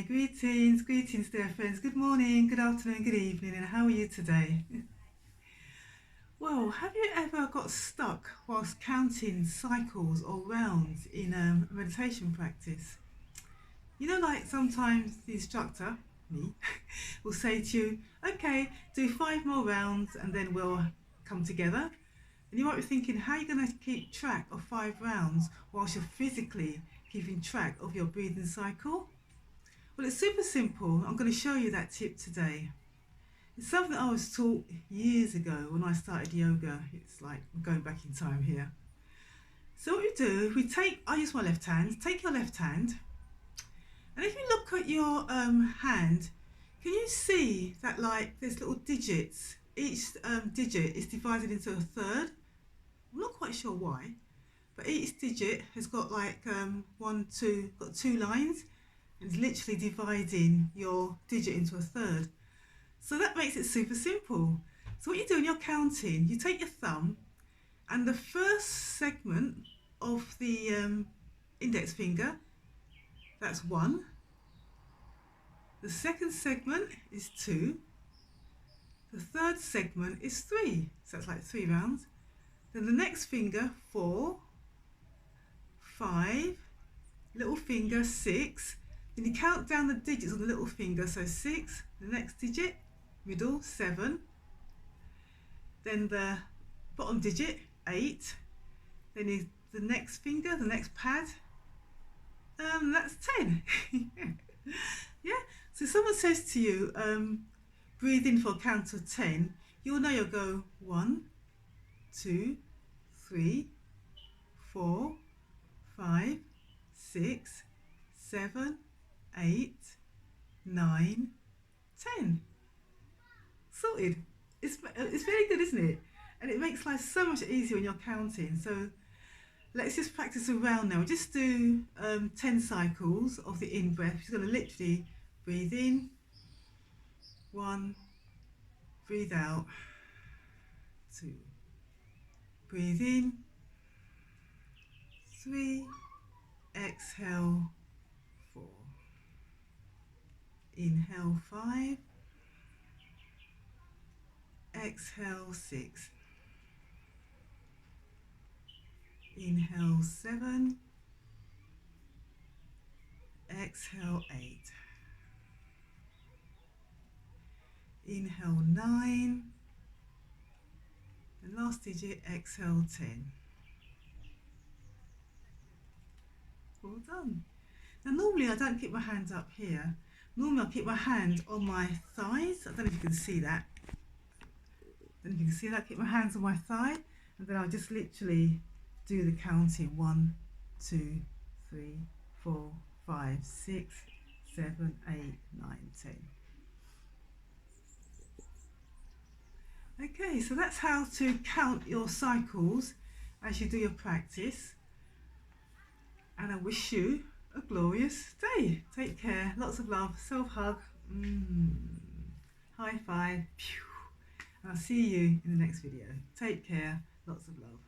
Greetings dear friends. Good morning, good afternoon, good evening, and how are you today? Well, have you ever got stuck whilst counting cycles or rounds in a meditation practice? You know, like sometimes the instructor, me, will say to you, okay, do 5 more rounds and then we'll come together. And you might be thinking, how are you going to keep track of 5 rounds whilst you're physically keeping track of your breathing cycle? Well, it's super simple. I'm going to show you that tip today. It's something I was taught years ago when I started yoga. It's like I'm going back in time here. So what we do, I use my left hand, take your left hand, and if you look at your hand, can you see that like there's little digits? Each digit is divided into a third. I'm not quite sure why, but each digit has got like got 2 lines, and it's literally dividing your digit into a third. So that makes it super simple. So what you do when you're counting, you take your thumb and the first segment of the index finger, that's 1. The second segment is 2. The third segment is 3. So that's like 3 rounds. Then the next finger, 4, 5, little finger, 6. Then you count down the digits on the little finger, so 6, the next digit, middle, 7, then the bottom digit, 8, then the next finger, the next pad, that's 10. Yeah, so if someone says to you, breathe in for a count of 10, you'll know you'll go 1, 2, 3, 4, 5, 6, 7, 8, 9, 10. Sorted. It's very good, isn't it? And it makes life so much easier when you're counting. So let's just practice a round now. We'll just do 10 cycles of the in-breath. We're going to literally breathe in, 1, breathe out, 2, breathe in, 3, exhale, 4, inhale, 5, exhale, 6, inhale, 7, exhale, 8, inhale, 9, and last digit, exhale, 10. Well done. Now normally I don't keep my hands up here. Normally I keep my hand on my thighs. I don't know if you can see that. Keep my hands on my thigh, and then I'll just literally do the counting. 1, 2, 3, 4, 5, 6, 7, 8, 9, 10. Okay, so that's how to count your cycles as you do your practice. And I wish you a glorious day. Take care, lots of love, self-hug, high five, and I'll see you in the next video. Take care, lots of love.